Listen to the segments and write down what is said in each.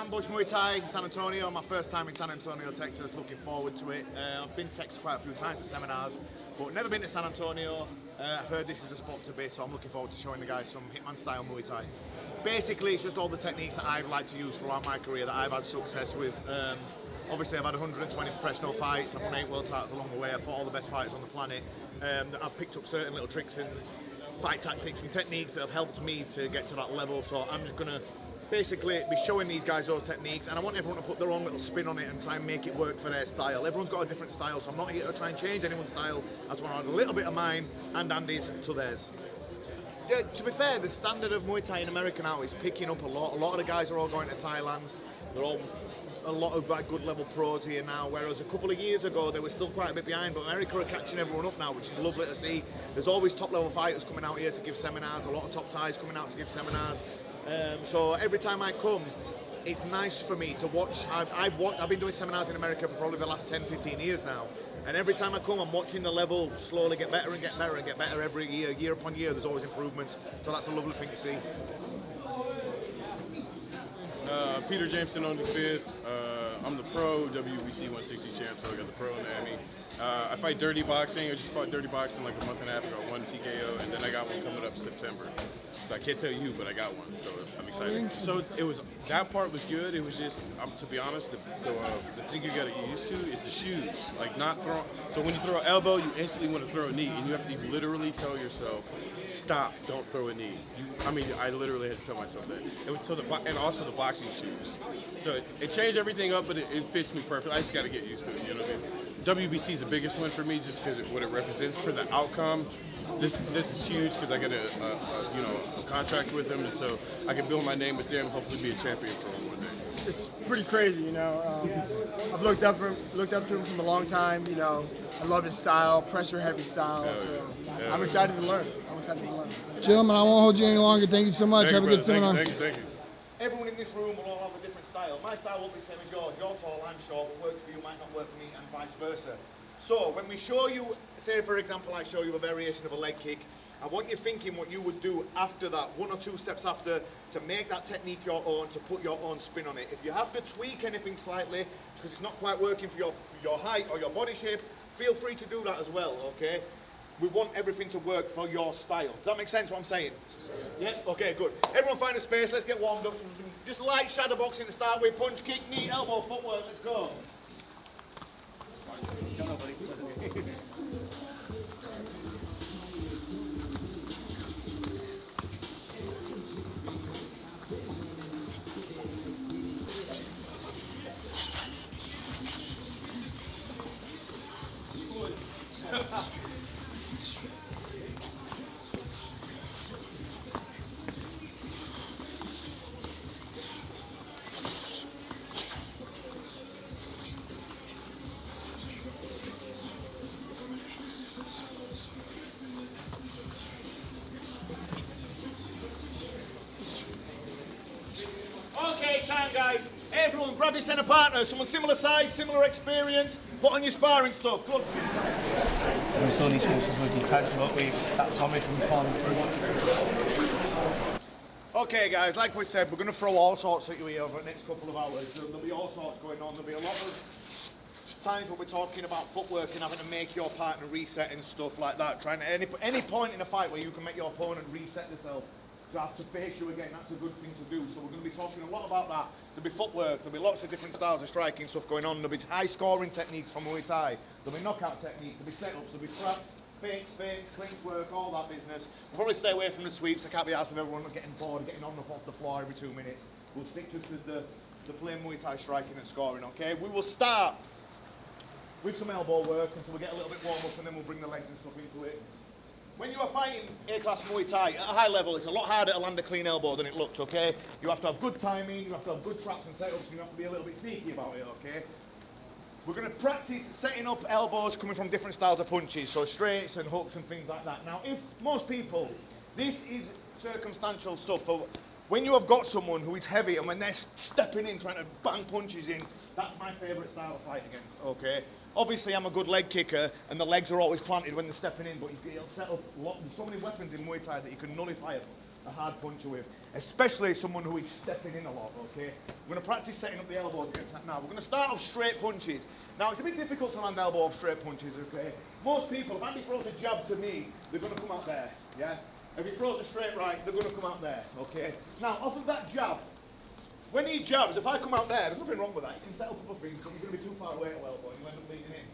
Ambush Muay Thai in San Antonio. My first time in San Antonio, Texas. Looking forward to it. I've been to Texas quite a few times for seminars, but never been to San Antonio. I've heard this is a spot to be, so I'm looking forward to showing the guys some Hitman style Muay Thai. Basically, it's just all the techniques that I've liked to use throughout my career that I've had success with. Obviously, I've had 120 professional fights. I've won 8 world titles along the way. I've fought all the best fighters on the planet. I've picked up certain little tricks and fight tactics and techniques that have helped me to get to that level. So I'm just gonna basically be showing these guys those techniques, and I want everyone to put their own little spin on it and try and make it work for their style. Everyone's got a different style, so I'm not here to try and change anyone's style. I just want to add a little bit of mine and Andy's to theirs. Yeah, to be fair, the standard of Muay Thai in America now is picking up a lot. A lot of the guys are all going to Thailand. They're all a lot of like good level pros here now, whereas a couple of years ago they were still quite a bit behind, but America are catching everyone up now, which is lovely to see. There's always top level fighters coming out here to give seminars, a lot of top Thais coming out to give seminars. So every time I come, it's nice for me to watch. I've been doing seminars in America for probably the last 10-15 years now, and every time I come, I'm watching the level slowly get better and get better and get better every year. Year upon year, there's always improvements, so that's a lovely thing to see. Peter James, Stanonik 5th. I'm the pro WBC 160 champ, so I got the pro in the Emmy. I fight dirty boxing. I just fought dirty boxing like a month and a half ago, 1 TKO, and then I got one coming up September. So I can't tell you, but I got one, so I'm excited. So it was, that part was good. It was just, to be honest, the thing you gotta get used to is the shoes. Like not throwing, so when you throw an elbow, you instantly want to throw a knee, and you have to literally tell yourself, stop, don't throw a knee. I literally had to tell myself that. And also the boxing shoes. So it changed everything up, but it fits me perfectly. I just gotta get used to it, you know what I mean? WBC is the biggest one for me just because what it represents for the outcome. This is huge because I get a contract with them, and so I can build my name with them and hopefully be a champion for them one day. It's pretty crazy, you know. I've looked up to him from a long time. You know, I love his style, pressure heavy style. So I'm excited to learn. Gentlemen, I won't hold you any longer. Thank you so much. Have a good seminar. Thank you. Everyone in this room will all have a different style. My style won't be the same as yours. You're tall, I'm short. What works for you might not work for me, and vice versa. So when we show you, say for example, I show you a variation of a leg kick, I want you thinking what you would do after that, 1 or 2 steps after, to make that technique your own, to put your own spin on it. If you have to tweak anything slightly, because it's not quite working for your height or your body shape, feel free to do that as well, okay? We want everything to work for your style. Does that make sense what I'm saying? Yeah? Okay, good. Everyone find a space, let's get warmed up. Just light shadow boxing to start with, punch, kick, knee, elbow, footwork, let's go. Okay, time guys. Everyone grab your centre partner, someone similar size, similar experience, put on your sparring stuff. Good. We saw these horses with detached up with that Tommy from falling through. Okay guys, like we said, we're going to throw all sorts at you here over the next couple of hours. There'll be all sorts going on. There'll be a lot of times when we're talking about footwork and having to make your partner reset and stuff like that. Trying to, any point in a fight where you can make your opponent reset themselves to have to face you again, that's a good thing to do. So we're going to be talking a lot about that. There'll be footwork, there'll be lots of different styles of striking stuff going on. There'll be high scoring techniques from Muay Thai. There'll be knockout techniques, there'll be setups, there'll be traps, fakes, clinch work, all that business. We'll probably stay away from the sweeps. I can't be asked with everyone getting bored, getting on off the floor every 2 minutes. We'll stick just with the plain Muay Thai striking and scoring, okay? We will start with some elbow work until we get a little bit warm up, and then we'll bring the legs and stuff into it. When you are fighting A-class Muay Thai, at a high level, it's a lot harder to land a clean elbow than it looks, okay? You have to have good timing, you have to have good traps and setups, and you have to be a little bit sneaky about it, okay? We're going to practice setting up elbows coming from different styles of punches, so straights and hooks and things like that. Now, if most people, this is circumstantial stuff. When you have got someone who is heavy and when they're stepping in, trying to bang punches in, that's my favourite style of fight against, okay? Obviously, I'm a good leg kicker, and the legs are always planted when they're stepping in, but you'll set up there's so many weapons in Muay Thai that you can nullify a hard puncher with, especially someone who is stepping in a lot, okay? We're going to practice setting up the elbows against that now. We're going to start off straight punches. Now, it's a bit difficult to land elbow off straight punches, okay? Most people, if Andy throws a jab to me, they're going to come out there, yeah? If he throws a straight right, they're going to come out there, okay? Now, off of that jab, when he jabs, if I come out there, there's nothing wrong with that. You can set up a couple of things, but you're going to be too far away at elbow and you end up leading in.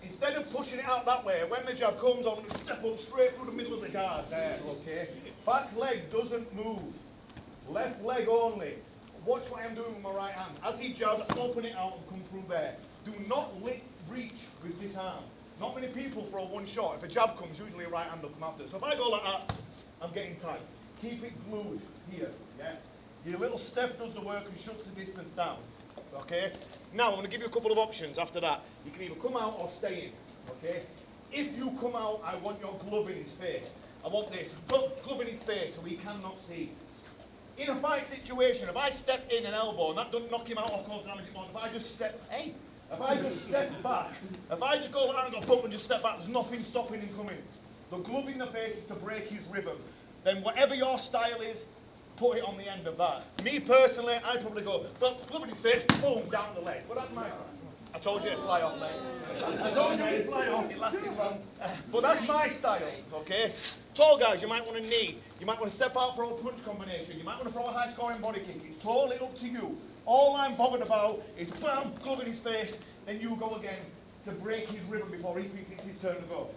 Instead of pushing it out that way, when the jab comes, I'm going to step up straight through the middle of the guard there, okay? Back leg doesn't move. Left leg only. Watch what I'm doing with my right hand. As he jabs, open it out and come through there. Do not reach with this arm. Not many people throw one shot. If a jab comes, usually a right hand will come after. So if I go like that, I'm getting tight. Keep it glued here, yeah? Your little step does the work and shuts the distance down, okay? Now, I'm going to give you a couple of options after that. You can either come out or stay in, okay? If you come out, I want your glove in his face. I want this glove in his face so he cannot see. In a fight situation, if I step in an elbow and that doesn't knock him out or cause damage, if I just step, if I just step back, if I just go like that and go bump and just step back, there's nothing stopping him coming. The glove in the face is to break his rhythm. Then whatever your style is, put it on the end of that. Me personally, I'd probably go, well, glove in his face, boom, down the leg. But that's my style. I told you to fly off, mate. I told you to fly off. But that's my style, okay? Tall guys, you might want to knee. You might want to step out for a punch combination. You might want to throw a high-scoring body kick. It's totally up to you. All I'm bothered about is bam, glove in his face, then you go again to break his rhythm before he thinks it's his turn to go.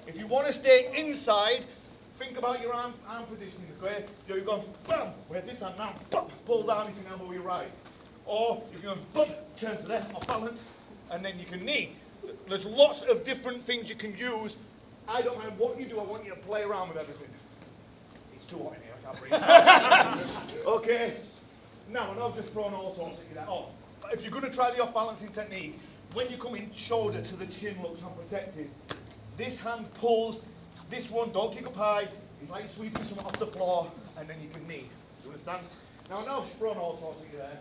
If you want to stay inside, think about your arm positioning, okay? So you go, bam, where's this hand now? Bam, pull down, you can elbow your right. Or you can go, bam, turn to the left, off balance, and then you can knee. There's lots of different things you can use. I don't mind what you do, I want you to play around with everything. It's too hot in here, I can't breathe. Okay, now, and I've just thrown all sorts at you there. Oh, if you're going to try the off-balancing technique, when you come in shoulder to the chin looks unprotected, this hand pulls, this one, don't kick up high, it's like sweeping something off the floor, and then you can knee. You understand? Now, I've just thrown all sorts at you there.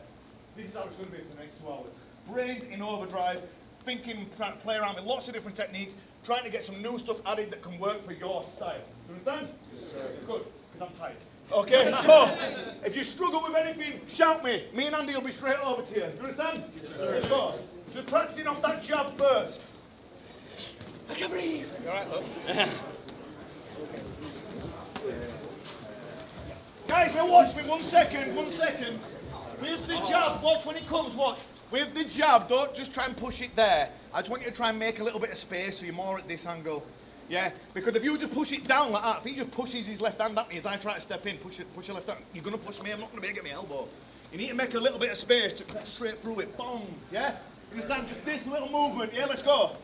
This is how it's going to be for the next 2 hours. Brains in overdrive, thinking, trying to play around with lots of different techniques, trying to get some new stuff added that can work for your style. You understand? Yes, sir. Good, because I'm tight. Okay, so, if you struggle with anything, shout me. Me and Andy will be straight over to you. You understand? Yes, sir. Let's go. Just practicing off that jab first. I can breathe. You alright, look? Guys, now watch me, 1 second. With the jab, watch when it comes, watch. With the jab, don't just try and push it there. I just want you to try and make a little bit of space so you're more at this angle. Yeah? Because if you just push it down like that, if he just pushes his left hand at me as I try to step in, push your left hand, you're going to push me, I'm not going to be able to get my elbow. You need to make a little bit of space to cut straight through it. Boom! Yeah? Understand? Just this little movement. Yeah, let's go.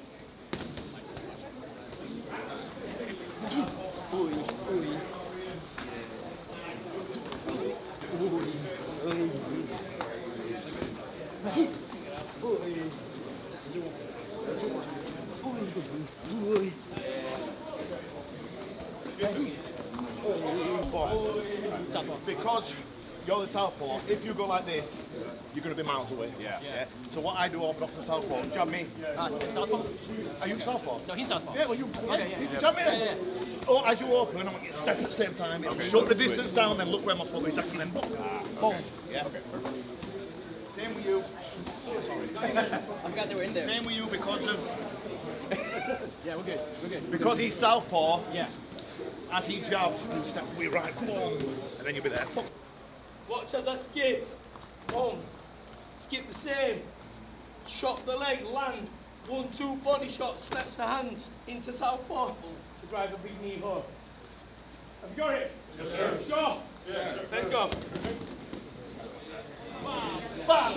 Because you're the southpaw, if you go like this, you're going to be miles away. Yeah. So what I do off the southpaw, jab me. Southpaw? Are you southpaw? No, he's southpaw. Yeah, well you jab me then. Yeah. Or as you open, I'm going to step at the same time. Shut the distance down, then look where my foot is. I can then boom. Yeah. Okay, perfect. Same with you. I'm glad they were in there. Same with you because of... Yeah, we're good. Because he's southpaw, Yeah. as he jabs, you can step way right, boom, and then you'll be there. Boom. Watch as I skip. Boom. Skip the same. Chop the leg, land. 1-2 body shot, snatch the hands into southpaw to drive a big knee home. Have you got it? Yes, sir. Sure? Yeah. Let's go. Bam! Bam!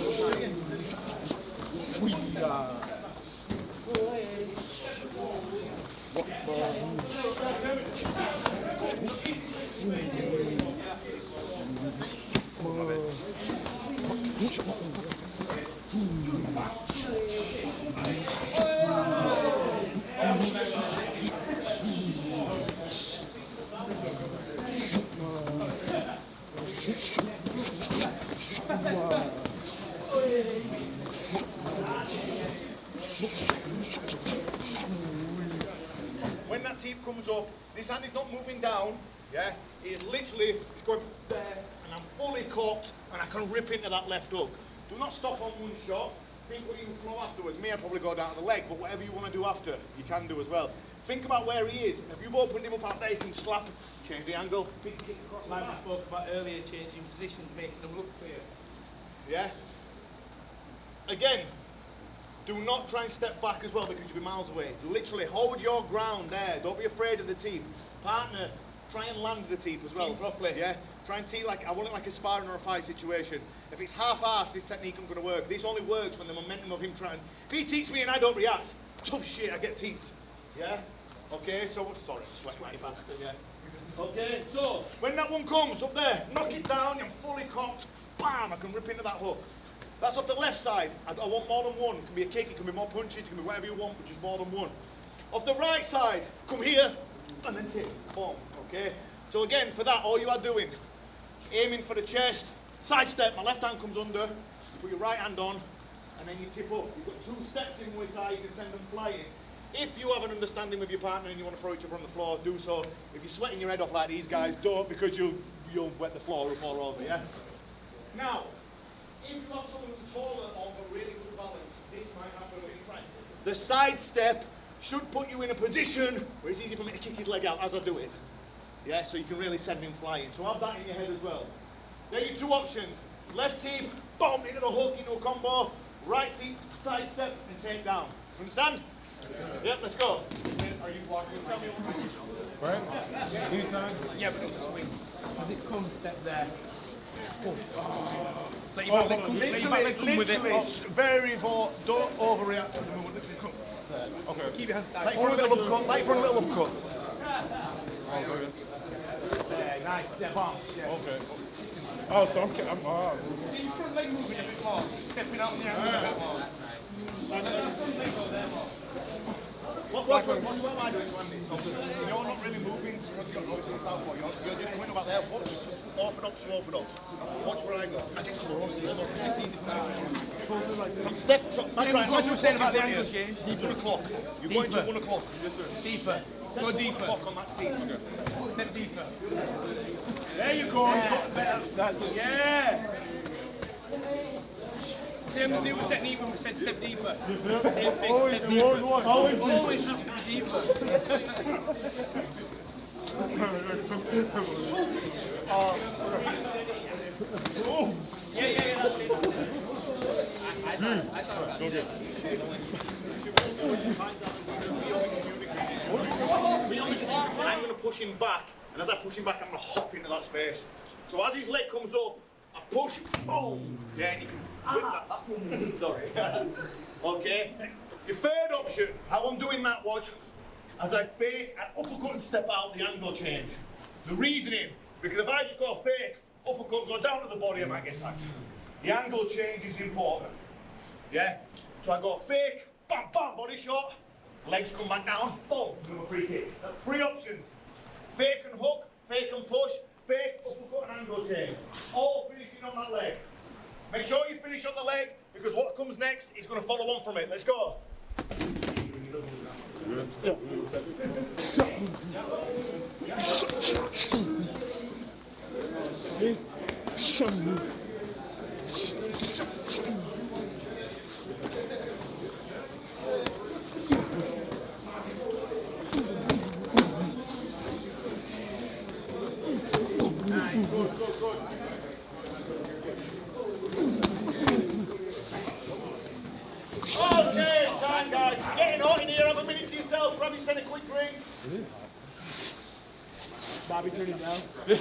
When that teep comes up, this hand is not moving down, Yeah? It's literally just going there, and I'm fully cocked, and I can rip into that left hook. Do not stop on one shot. Think what you can flow afterwards. Me, I'd probably go down to the leg, but whatever you want to do after, you can do as well. Think about where he is. If you've opened him up out there, you can slap, change the angle, big kick across the Like we back. spoke about earlier, changing positions, making them look for you. Yeah? Again, do not try and step back as well because you'll be miles away. Literally hold your ground there. Don't be afraid of the teep. Partner, try and land the teep as well. Teep properly. Yeah? Try and teep like, I want it like a sparring or a fight situation. If it's half-assed, this technique isn't going to work. This only works when the momentum of him trying. If he teeps me and I don't react, tough shit, I get teeped. Yeah? Okay, so, sorry, I'm sweating right faster, yeah. Okay, so, when that one comes up there, knock it down, I'm fully cocked, bam, I can rip into that hook. That's off the left side. I want more than one. It can be a kick, it can be more punches, it can be whatever you want, but just more than one. Off the right side, come here, and then tip, boom, okay? So again, for that, all you are doing, aiming for the chest, side step, my left hand comes under, you put your right hand on, and then you tip up. You've got 2 steps in Muay Thai, you can send them flying. If you have an understanding with your partner and you want to throw each other on the floor, do so. If you're sweating your head off like these guys, don't, because you'll wet the floor up all over, yeah? Now, if you have someone who's taller or got really good balance, this might happen when you try. The side step should put you in a position where it's easy for me to kick his leg out as I do it. Yeah, so you can really send him flying. So have that in your head as well. There are your 2 options. Left teep, boom, into the hook, into a combo. Right teep, side step, and take down. Understand? Yep, let's go. Are you blocking? Tell me what Right? Anytime? Yeah, but it'll swing. As it comes, step there. Let Oh, your back leg come, let your back leg come with it. it's very important. Don't overreact to the movement. Literally come. Okay. Keep your hands tight. Like for a little upcut. Like for a little upcut. Oh, okay. Yeah, nice. Yeah, bomb. Yeah. Okay. Oh, so I'm Get your front leg moving a bit more. Stepping out in the angle a bit more. Like the front leg go there more. What am I doing to Andy? So you're not really moving because you're obviously in southpaw. You're just going about there. Watch orthodox to orthodox. Watch where I go. I get close. Some steps. So, Same as what you were saying about the angle change. 1 o'clock. You're going to 1 o'clock. Deeper. Go deeper. Clock on that team. Step deeper. There you go. You got better. That's it. Yeah. Same as the other technique when we said step deeper. Same thing, step deeper. Always have to be deeper. Yeah, that's it. I'm going to push him back, and as I push him back, I'm going to hop into that space. So as his leg comes up, I push, boom, yeah, and you can whip that. Sorry. Okay. Your third option, how I'm doing that, watch, as I fake, I uppercut and step out, the angle change. The reasoning, because if I just go fake, uppercut, go down to the body, I might get tagged. The angle change is important. Yeah? So I go fake, bam, bam, body shot, legs come back down, boom, number 3 kick. That's 3 options. Fake and hook, fake and push, fake, uppercut and angle change. All finishing on that leg. Make sure you finish on the leg, because what comes next is going to follow on from it. Let's go. Nice, good. Okay, time guys. It's getting hot in here. Have a minute to yourself. Grab yourself a quick drink. Bobby turned it down. He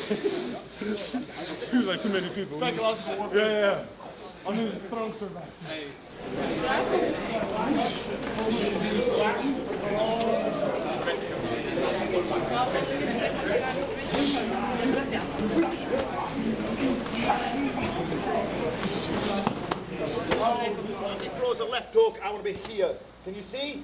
was like too many people. Psychological warfare. Yeah. I'm going to throw him back. He throws a left hook. I want to be here. Can you see?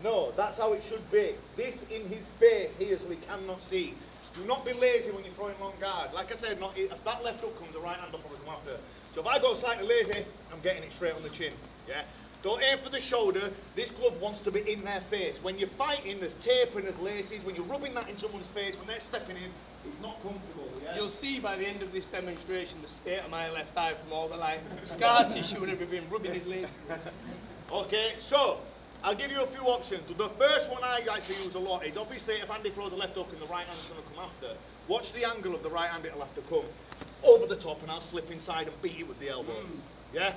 No, that's how it should be. This in his face here so he cannot see. Do not be lazy when you're throwing long guard. Like I said, if that left hook comes, the right hand will probably come after. So if I go slightly lazy, I'm getting it straight on the chin. Yeah. Don't aim for the shoulder. This glove wants to be in their face. When you're fighting, there's tape and there's laces. When you're rubbing that in someone's face, when they're stepping in, it's not comfortable. Yeah? You'll see by the end of this demonstration the state of my left eye from all the like scar tissue and everything, rubbing his laces. Okay, so I'll give you a few options. The first one I like to use a lot is obviously if Andy throws a left hook and the right hand's going to come after, watch the angle of the right hand, it'll have to come over the top and I'll slip inside and beat it with the elbow. Yeah?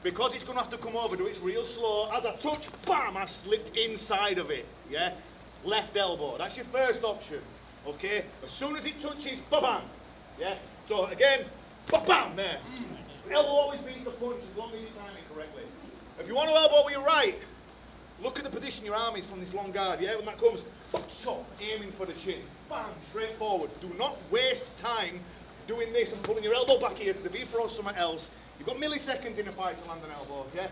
Because it's going to have to come over, do it real slow. As I touch, bam, I slipped inside of it. Yeah? Left elbow. That's your first option. Okay? As soon as it touches, ba-bam. Yeah? So again, ba-bam, there. Elbow always beats the punch as long as you time it correctly. If you want to elbow with your right, look at the position your arm is from this long guard. Yeah? When that comes, chop, aiming for the chin. Bam, straight forward. Do not waste time doing this and pulling your elbow back here, because if he throws something else, you've got milliseconds in a fight to land an elbow, yeah?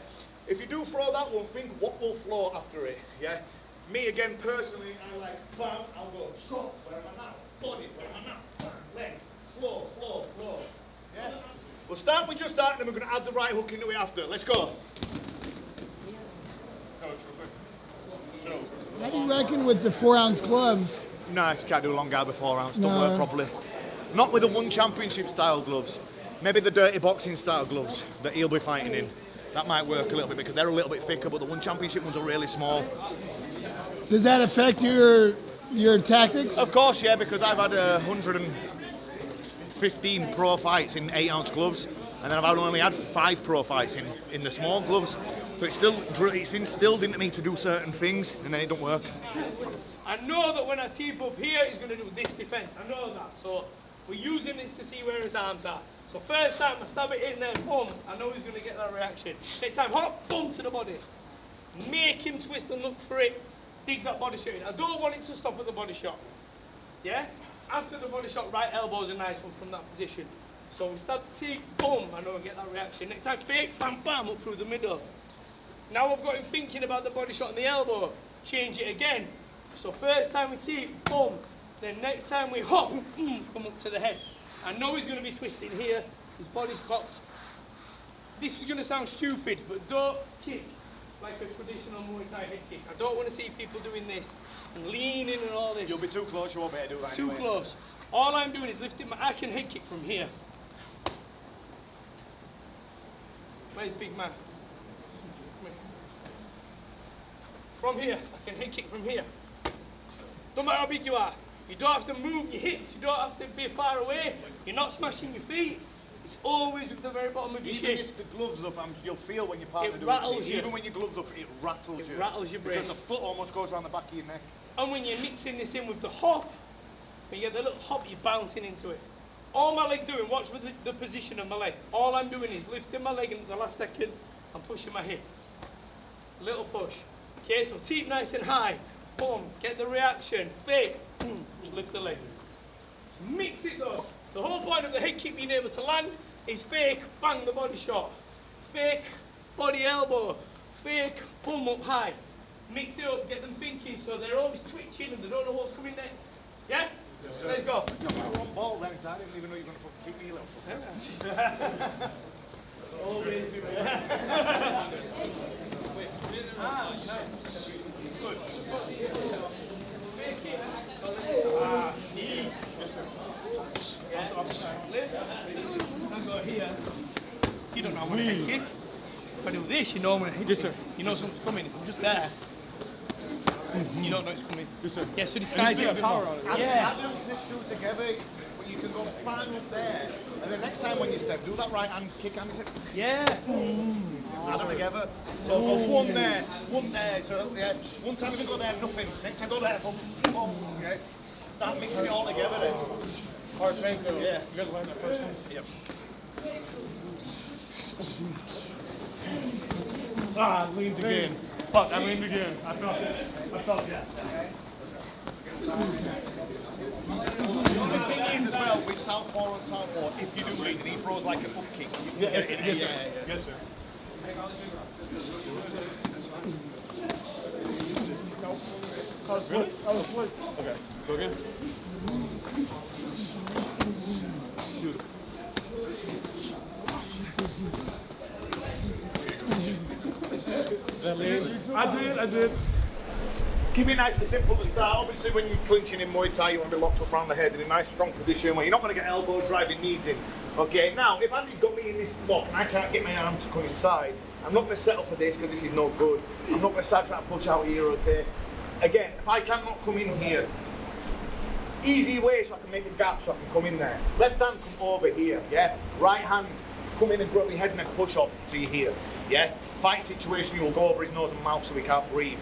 If you do throw that one, think what will flow after it, yeah? Me, again, personally, I like, bam, I'll go, chop, where am I now? Body, where am I now? Bam, leg, flow, flow, flow, yeah? We'll start with just that, and then we're going to add the right hook into it after. Let's go. How do you reckon with the 4-ounce gloves? Nice, can't do a long guard with 4 ounce, don't work properly. Not with the one championship style gloves. Maybe the dirty boxing style gloves that he'll be fighting in. That might work a little bit because they're a little bit thicker, but the one championship ones are really small. Does that affect your tactics? Of course, yeah, because I've had 115 pro fights in 8-ounce gloves, and then I've only had 5 pro fights in the small gloves. So it's instilled into me to do certain things, and then it don't work. I know that when I teep up here, he's going to do this defense. I know that. So we're using this to see where his arms are. So first time I stab it in there, boom, I know he's going to get that reaction. Next time, hop, boom to the body. Make him twist and look for it. Dig that body shot in. I don't want it to stop at the body shot. Yeah? After the body shot, right elbow's a nice one from that position. So we stab the teep, boom, I know I get that reaction. Next time, fake, bam, bam, up through the middle. Now I've got him thinking about the body shot and the elbow. Change it again. So first time we teep, boom. Then next time we hop, come up to the head. I know he's going to be twisting here. His body's cocked. This is going to sound stupid, but don't kick like a traditional Muay Thai head kick. I don't want to see people doing this and leaning and all this. You'll be too close, you won't be able to do that Too anyway. close. All I'm doing is lifting my... I can head kick from here. Where's big man? From here. I can head kick from here. Don't matter how big you are. You don't have to move your hips. You don't have to be far away. You're not smashing your feet. It's always at the very bottom of your shin. Even if the gloves up, you'll feel when your partner does it. Rattles you. Even when your gloves up, it rattles you. It rattles your brain. Because the foot almost goes around the back of your neck. And when you're mixing this in with the hop, when you get the little hop, you're bouncing into it. All my leg's doing, watch with the position of my leg. All I'm doing is lifting my leg in the last second and pushing my hip. Little push. Okay, so teep nice and high. Boom, get the reaction. Fake. Just lift the leg. Mix it though. The whole point of the head kick being able to land is fake, bang the body shot. Fake, body elbow. Fake, boom up high. Mix it up, get them thinking so they're always twitching and they don't know what's coming next. Yeah? Yes, let's go. One ball then, I didn't even know you were going to kick me, you little fucker. Always do it. Good. Fake it. See. Yeah. Lift. Now go here. You don't know I'm going to head kick. If I do this, you know I'm going to head kick. Yes, sir. You know something's coming. If I'm just there, you don't know it's coming. Yes, sir. Yeah, so disguise it. Power on it. Yeah. Add them two together, but you can go bang up there. And then next time when you step, do that right hand kick and step. Yeah. Add them together. So go one there, one there. So yeah, one time you can go there, nothing. Next time go there, boom, boom. Okay. Start mixing it all together then. Hard thing, though. Yeah. You gotta learn that first one. Yep. I leaned again. Fuck, I leaned again. I felt it. Yeah. The thing is as well with southpaw and southpaw, if you do lead and he throws like a foot kick, you can get it in. Yes, sir. Yes, sir. Really? Okay. Go again. Beautiful. I did. Keep it nice and simple to start. Obviously, when you're clinching in Muay Thai, you want to be locked up around the head in a nice, strong position where you're not going to get elbow driving knees in. Okay, now, if Andy's got me in this lock and I can't get my arm to come inside, I'm not going to settle for this because this is no good. I'm not going to start trying to push out here, okay? Again, if I cannot come in here, easy way so I can make a gap so I can come in there. Left hand come over here, yeah? Right hand, come in and grab your head and then push off to your here, yeah? Fight situation, you'll go over his nose and mouth so he can't breathe.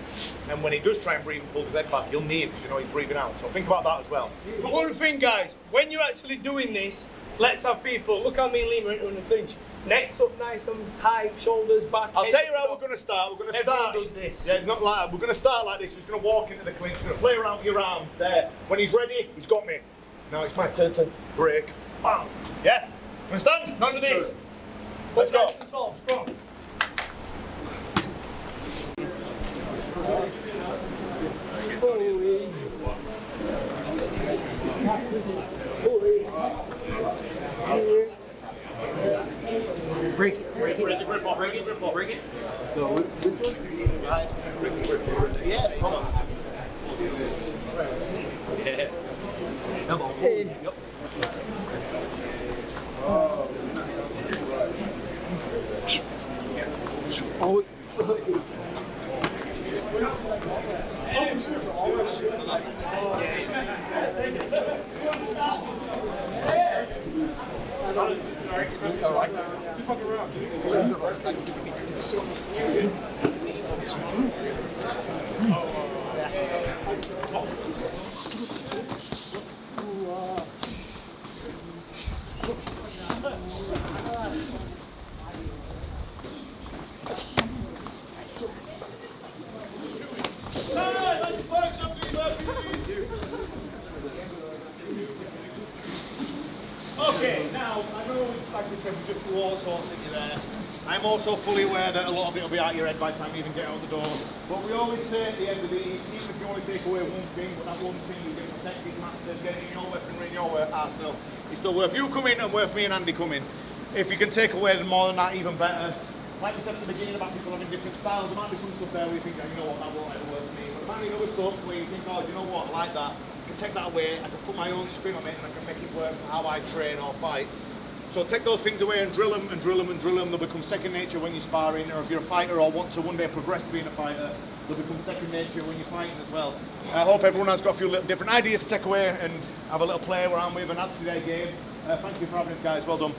And when he does try and breathe and pulls his head back, you'll knee it because you know he's breathing out. So think about that as well. One thing, guys, when you're actually doing this, let's have people, look how me and Liam are in the clinch. Necks up nice and tight, shoulders back. I'll tell you how we're going to start. We're going to start. Everyone does this. Yeah, not like that. We're going to start like this. He's going to walk into the clinch. He's going to play around with your arms there. When he's ready, he's got me. Now it's my turn to break. Bam. Yeah? Understand? None of this. Let's go. Nice and tall, strong. Break it. So this one? Side. Yeah, there you go. Yeah. Elbow. Hey. Yep. Oh. Okay, now, I know, like we said, we just threw all sorts at you there. I'm also fully aware that a lot of it will be out of your head by the time you even get out the door. But we always say at the end of these, even if you want to take away one thing, but that one thing you get protected, mastered, get it in your weaponry, in your arsenal, it's still worth you coming and worth me and Andy coming. If you can take away more than that, even better. Like we said at the beginning about people having different styles, there might be some stuff there where you think, you know what, that won't ever work for me. But there might be other stuff where you think, oh, you know what, I like that. I can take that away, I can put my own spin on it, and I can make it work for how I train or fight. So take those things away and drill them and drill them and drill them. They'll become second nature when you're sparring, or if you're a fighter or want to one day progress to being a fighter, they'll become second nature when you're fighting as well. I hope everyone has got a few little different ideas to take away and have a little play around with and add to their game. Thank you for having us, guys. Well done.